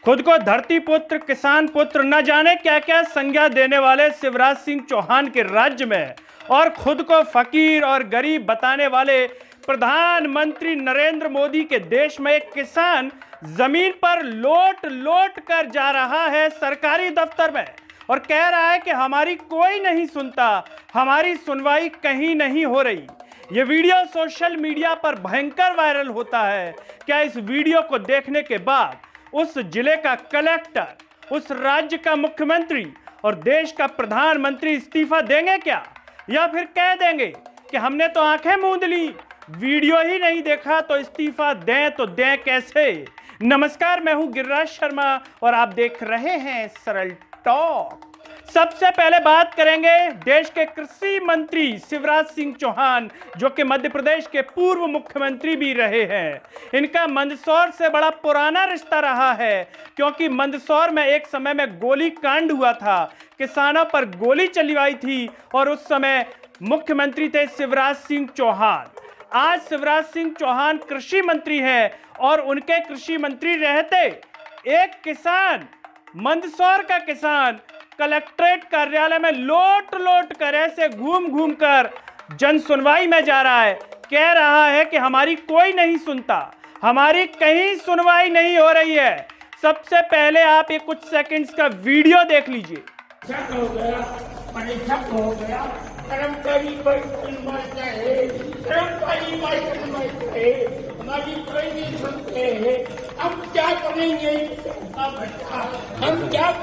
खुद को धरती पुत्र, किसान पुत्र, न जाने क्या क्या संज्ञा देने वाले शिवराज सिंह चौहान के राज्य में और खुद को फकीर और गरीब बताने वाले प्रधानमंत्री नरेंद्र मोदी के देश में एक किसान जमीन पर लोट लोट कर जा रहा है सरकारी दफ्तर में और कह रहा है कि हमारी कोई नहीं सुनता, हमारी सुनवाई कहीं नहीं हो रही। ये वीडियो सोशल मीडिया पर भयंकर वायरल होता है। क्या इस वीडियो को देखने के बाद उस जिले का कलेक्टर, उस राज्य का मुख्यमंत्री और देश का प्रधानमंत्री इस्तीफा देंगे क्या, या फिर कह देंगे कि हमने तो आंखें मूंद ली, वीडियो ही नहीं देखा तो इस्तीफा दें तो दें कैसे। नमस्कार, मैं हूं गिरिराज शर्मा और आप देख रहे हैं सरल टॉक। सबसे पहले बात करेंगे देश के कृषि मंत्री शिवराज सिंह चौहान, जो कि मध्य प्रदेश के पूर्व मुख्यमंत्री भी रहे हैं। इनका मंदसौर से बड़ा पुराना रिश्ता रहा है, क्योंकि मंदसौर में एक समय में गोली कांड हुआ था, किसानों पर गोली चलवाई थी और उस समय मुख्यमंत्री थे शिवराज सिंह चौहान। आज शिवराज सिंह चौहान कृषि मंत्री हैं और उनके कृषि मंत्री रहते एक किसान, मंदसौर का किसान, कलेक्ट्रेट कार्यालय में लोट लोट कर ऐसे घूम घूम कर जन सुनवाई में जा रहा है, कह रहा है कि हमारी कोई नहीं सुनता, हमारी कहीं सुनवाई नहीं हो रही है। सबसे पहले आप ये कुछ सेकंड्स का वीडियो देख लीजिए। हो गया, हो गया, कर्मचारी हमारी कोई नहीं सुनते हैं, हम क्या करेंगे, हम क्या।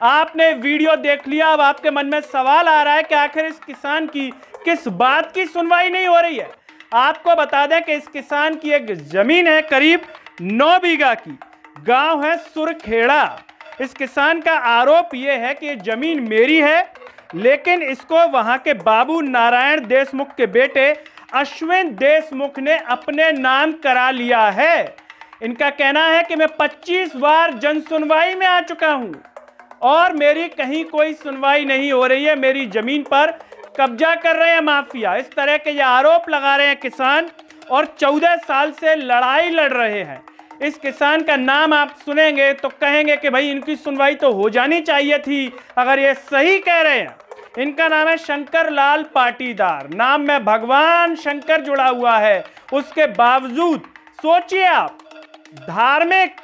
आपने वीडियो देख लिया, अब आपके मन में सवाल आ रहा है कि आखिर इस किसान की किस बात की सुनवाई नहीं हो रही है। आपको बता दें कि इस किसान की एक जमीन है करीब 9 बीघा की, गांव है सुरखेड़ा। इस किसान का आरोप यह है कि ये जमीन मेरी है, लेकिन इसको वहां के बाबू नारायण देशमुख के बेटे अश्विन देशमुख ने अपने नाम करा लिया है। इनका कहना है कि मैं 25 बार जन सुनवाई में आ चुका हूं और मेरी कहीं कोई सुनवाई नहीं हो रही है, मेरी जमीन पर कब्जा कर रहे हैं माफिया। इस तरह के ये आरोप लगा रहे हैं किसान और 14 साल से लड़ाई लड़ रहे हैं। इस किसान का नाम आप सुनेंगे तो कहेंगे कि भाई इनकी सुनवाई तो हो जानी चाहिए थी, अगर ये सही कह रहे हैं। इनका नाम है शंकर लाल पाटीदार, नाम में भगवान शंकर जुड़ा हुआ है। उसके बावजूद सोचिए आप, धार्मिक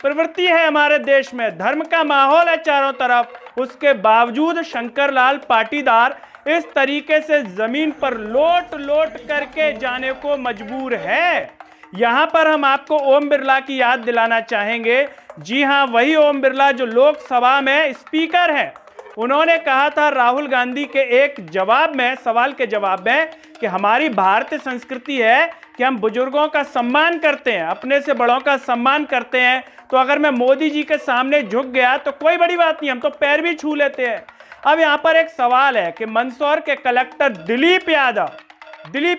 प्रवृत्ति है हमारे देश में, धर्म का माहौल है चारों तरफ, उसके बावजूद शंकर लाल पाटीदार इस तरीके से जमीन पर लोट लोट करके जाने को मजबूर है। यहां पर हम आपको ओम बिरला की याद दिलाना चाहेंगे। जी हां, वही ओम बिरला जो लोकसभा में स्पीकर हैं। उन्होंने कहा था राहुल गांधी के एक जवाब में, सवाल के जवाब में, कि हमारी भारतीय संस्कृति है कि हम बुजुर्गों का सम्मान करते हैं, अपने से बड़ों का सम्मान करते हैं। तो अगर मैं मोदी जी के सामने झुक गया तो कोई बड़ी बात नहीं, हम तो पैर भी छू लेते हैं। अब यहाँ पर एक सवाल है कि मंदसौर के कलेक्टर दिलीप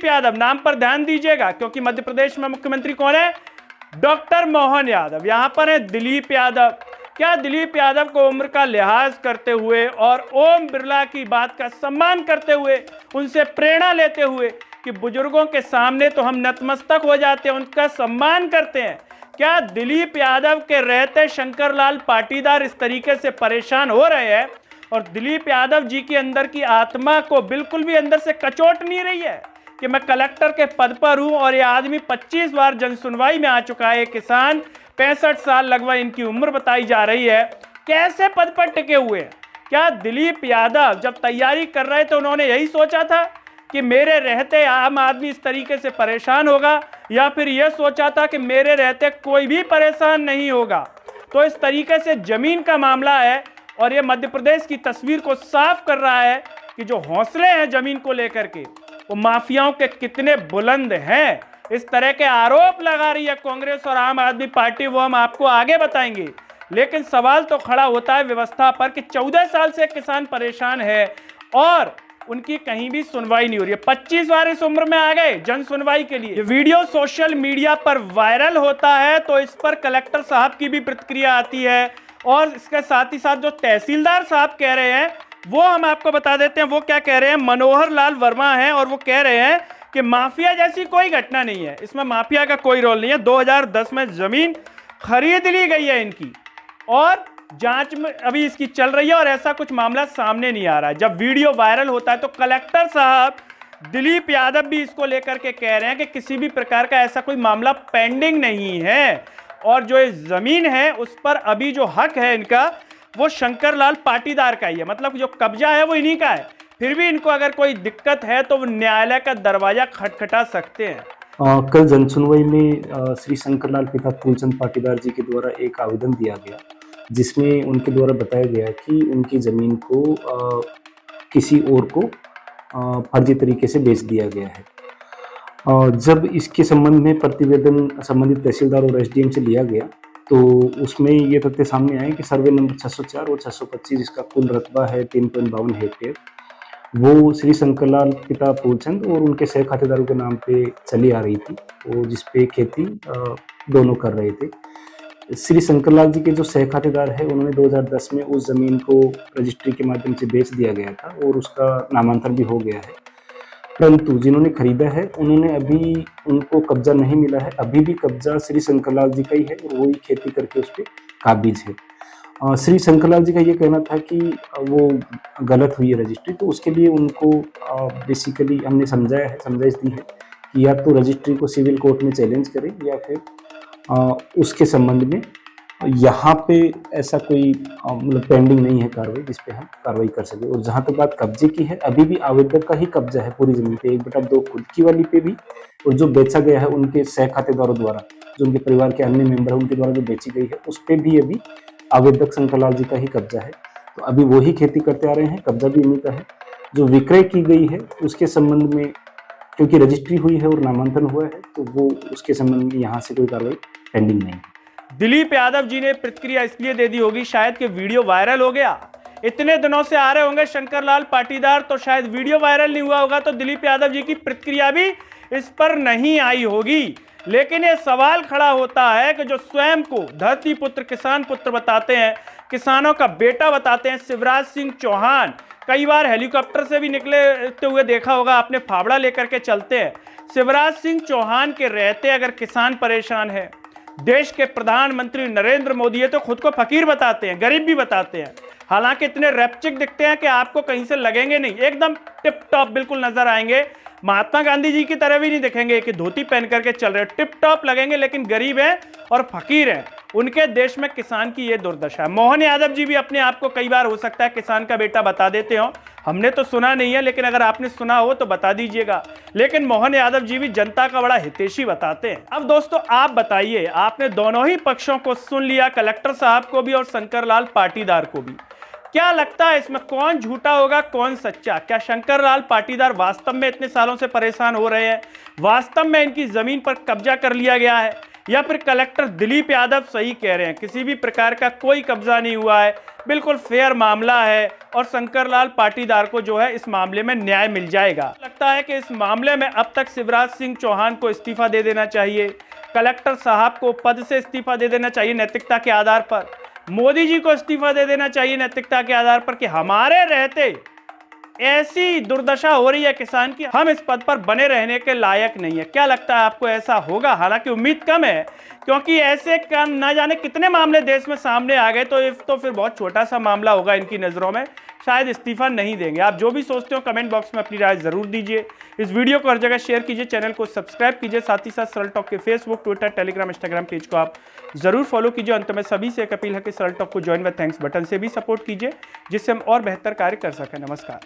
यादव, नाम पर ध्यान दीजिएगा, क्योंकि मध्य प्रदेश में मुख्यमंत्री कौन है? डॉक्टर मोहन यादव। यहाँ पर है दिलीप यादव। क्या दिलीप यादव को उम्र का लिहाज करते हुए और ओम बिरला की बात का सम्मान करते हुए, उनसे प्रेरणा लेते हुए कि बुजुर्गों के सामने तो हम नतमस्तक हो जाते हैं, उनका सम्मान करते हैं, क्या दिलीप यादव के रहते शंकर लाल पाटीदार इस तरीके से परेशान हो रहे हैं? और दिलीप यादव जी की अंदर की आत्मा को बिल्कुल भी अंदर से कचोट नहीं रही है कि मैं कलेक्टर के पद पर हूं और ये आदमी 25 बार जन सुनवाई में आ चुका है। किसान 65 साल लगभग इनकी उम्र बताई जा रही है, कैसे पद पर टिके हुए हैं? क्या दिलीप यादव जब तैयारी कर रहे थे उन्होंने यही सोचा था कि मेरे रहते आम आदमी इस तरीके से परेशान होगा, या फिर यह सोचा था कि मेरे रहते कोई भी परेशान नहीं होगा? तो इस तरीके से जमीन का मामला है और ये मध्य प्रदेश की तस्वीर को साफ कर रहा है कि जो हौसले हैं जमीन को लेकर के, वो माफियाओं के कितने बुलंद हैं। इस तरह के आरोप लगा रही है कांग्रेस और आम आदमी पार्टी, वो हम आपको आगे बताएंगे। लेकिन सवाल तो खड़ा होता है व्यवस्था पर कि 14 साल से किसान परेशान है और उनकी कहीं भी सुनवाई नहीं हो रही है। 25 बार इस उम्र में आ गए जन सुनवाई के लिए। ये वीडियो सोशल मीडिया पर वायरल होता है तो इस पर कलेक्टर साहब की भी प्रतिक्रिया आती है और इसके साथ ही साथ जो तहसीलदार साहब कह रहे हैं वो हम आपको बता देते हैं। वो क्या कह रहे हैं? मनोहर लाल वर्मा हैं और वो कह रहे हैं कि माफिया जैसी कोई घटना नहीं है, इसमें माफिया का कोई रोल नहीं है। 2010 में जमीन खरीद ली गई है इनकी, और जांच में अभी इसकी चल रही है और ऐसा कुछ मामला सामने नहीं आ रहा है। जब वीडियो वायरल होता है तो कलेक्टर साहब दिलीप यादव भी इसको लेकर के कह रहे हैं कि किसी भी प्रकार का ऐसा कोई मामला पेंडिंग नहीं है और जो ये जमीन है उस पर अभी जो हक है इनका वो शंकर लाल पाटीदार का ही है, मतलब जो कब्जा है वो इन्हीं का है। फिर भी इनको अगर कोई दिक्कत है तो वो न्यायालय का दरवाजा खटखटा सकते हैं। कल जनसुनवाई में श्री शंकर लाल पिता फूलचंद पाटीदार जी के द्वारा एक आवेदन दिया गया जिसमें उनके द्वारा बताया गया कि उनकी ज़मीन को किसी और को फर्जी तरीके से बेच दिया गया है। जब इसके संबंध में प्रतिवेदन संबंधित तहसीलदार और एसडीएम से लिया गया तो उसमें ये तथ्य सामने आए कि सर्वे नंबर 604 और 625 जिसका कुल रकबा है 3.52 हेक्टेयर वो श्री शंकरलाल पिता फूलचंद और उनके सह खातेदारों के नाम पे चली आ रही थी और जिसपे खेती दोनों कर रहे थे। श्री शंकरलाल जी के जो सह खातेदार है उन्होंने 2010 में उस जमीन को रजिस्ट्री के माध्यम से बेच दिया गया था और उसका नामांतरण भी हो गया है, परंतु जिन्होंने खरीदा है उन्होंने अभी उनको कब्जा नहीं मिला है। अभी भी कब्जा श्री शंकरलाल जी का ही है और वही खेती करके उस पर काबिज है। श्री शंकरलाल जी का ये कहना था कि वो गलत हुई है रजिस्ट्री, तो उसके लिए उनको बेसिकली हमने समझाइश दी है कि या तो रजिस्ट्री को सिविल कोर्ट में चैलेंज करें या फिर उसके संबंध में यहाँ पे ऐसा कोई मतलब पेंडिंग नहीं है कार्रवाई जिस पे हम कार्रवाई कर सके। और जहाँ तक बात कब्जे की है, अभी भी आवेदक का ही कब्जा है पूरी जमीन पे, 1/2 खुद की वाली पे भी और जो बेचा गया है उनके सह खातेदारों द्वारा, जो उनके परिवार के अन्य मेंबर है उनके द्वारा जो बेची गई है उस पर भी अभी आवेदक शंकरलाल जी का ही कब्जा है। तो अभी वही खेती करते आ रहे हैं, कब्जा भी इन्हीं का है। जो विक्रय की गई है उसके संबंध में क्योंकि रजिस्ट्री हुई है और नामांकन हुआ है तो वो उसके संबंध में यहाँ से कोई कार्रवाई पेंडिंग नहीं है। दिलीप यादव जी ने प्रतिक्रिया इसलिए दे दी होगी शायद कि वीडियो वायरल हो गया, इतने दिनों से आ रहे होंगे शंकरलाल पाटीदार तो शायद वीडियो वायरल नहीं हुआ होगा तो दिलीप यादव जी की प्रतिक्रिया भी इस पर नहीं आई होगी। लेकिन ये सवाल खड़ा होता है कि जो स्वयं को धरती पुत्र किसान पुत्र बताते हैं, किसानों का बेटा बताते हैं, शिवराज सिंह चौहान कई बार हेलीकॉप्टर से भी निकलते हुए देखा होगा आपने, फावड़ा लेकर के चलते हैं। शिवराज सिंह चौहान के रहते अगर किसान परेशान है, देश के प्रधानमंत्री नरेंद्र मोदी है तो खुद को फकीर बताते हैं, गरीब भी बताते हैं। हालांकि इतने रैप्चिक दिखते हैं कि आपको कहीं से लगेंगे नहीं, एकदम टिप टॉप बिल्कुल नजर आएंगे। महात्मा गांधी जी की तरह भी नहीं दिखेंगे कि धोती पहन करके चल रहे, टिप टॉप लगेंगे, लेकिन गरीब हैं और फकीर हैं। उनके देश में किसान की ये दुर्दशा है। मोहन यादव जी भी अपने आप को कई बार हो सकता है किसान का बेटा बता देते हो, हमने तो सुना नहीं है, लेकिन अगर आपने सुना हो तो बता दीजिएगा। लेकिन मोहन यादव जी भी जनता का बड़ा हितैषी बताते हैं। अब दोस्तों आप बताइए, आपने दोनों ही पक्षों को सुन लिया, कलेक्टर साहब को भी और शंकरलाल पाटीदार को भी। क्या लगता है इसमें कौन झूठा होगा कौन सच्चा? क्या शंकरलाल पाटीदार वास्तव में इतने सालों से परेशान हो रहे हैं, वास्तव में इनकी जमीन पर कब्जा कर लिया गया है, या फिर कलेक्टर दिलीप यादव सही कह रहे हैं, किसी भी प्रकार का कोई कब्जा नहीं हुआ है, बिल्कुल फेयर मामला है और शंकरलाल पाटीदार को जो है इस मामले में न्याय मिल जाएगा? लगता है कि इस मामले में अब तक शिवराज सिंह चौहान को इस्तीफा दे देना चाहिए, कलेक्टर साहब को पद से इस्तीफा दे देना चाहिए नैतिकता के आधार पर, मोदी जी को इस्तीफा दे देना चाहिए नैतिकता के आधार पर कि हमारे रहते ऐसी दुर्दशा हो रही है किसान की, हम इस पद पर बने रहने के लायक नहीं है। क्या लगता है आपको ऐसा होगा? हालांकि उम्मीद कम है, क्योंकि ऐसे काम ना जाने कितने मामले देश में सामने आ गए, तो फिर बहुत छोटा सा मामला होगा इनकी नज़रों में, शायद इस्तीफा नहीं देंगे। आप जो भी सोचते हो कमेंट बॉक्स में अपनी राय जरूर दीजिए। इस वीडियो को हर जगह शेयर कीजिए, चैनल को सब्सक्राइब कीजिए, साथ ही साथ सरल टॉक के Facebook, Twitter, Telegram, Instagram page को आप जरूर फॉलो कीजिए। अंत में सभी से एक अपील है कि सरल टॉक को ज्वाइन व थैंक्स बटन से भी सपोर्ट कीजिए, जिससे हम और बेहतर कार्य कर सकें। नमस्कार।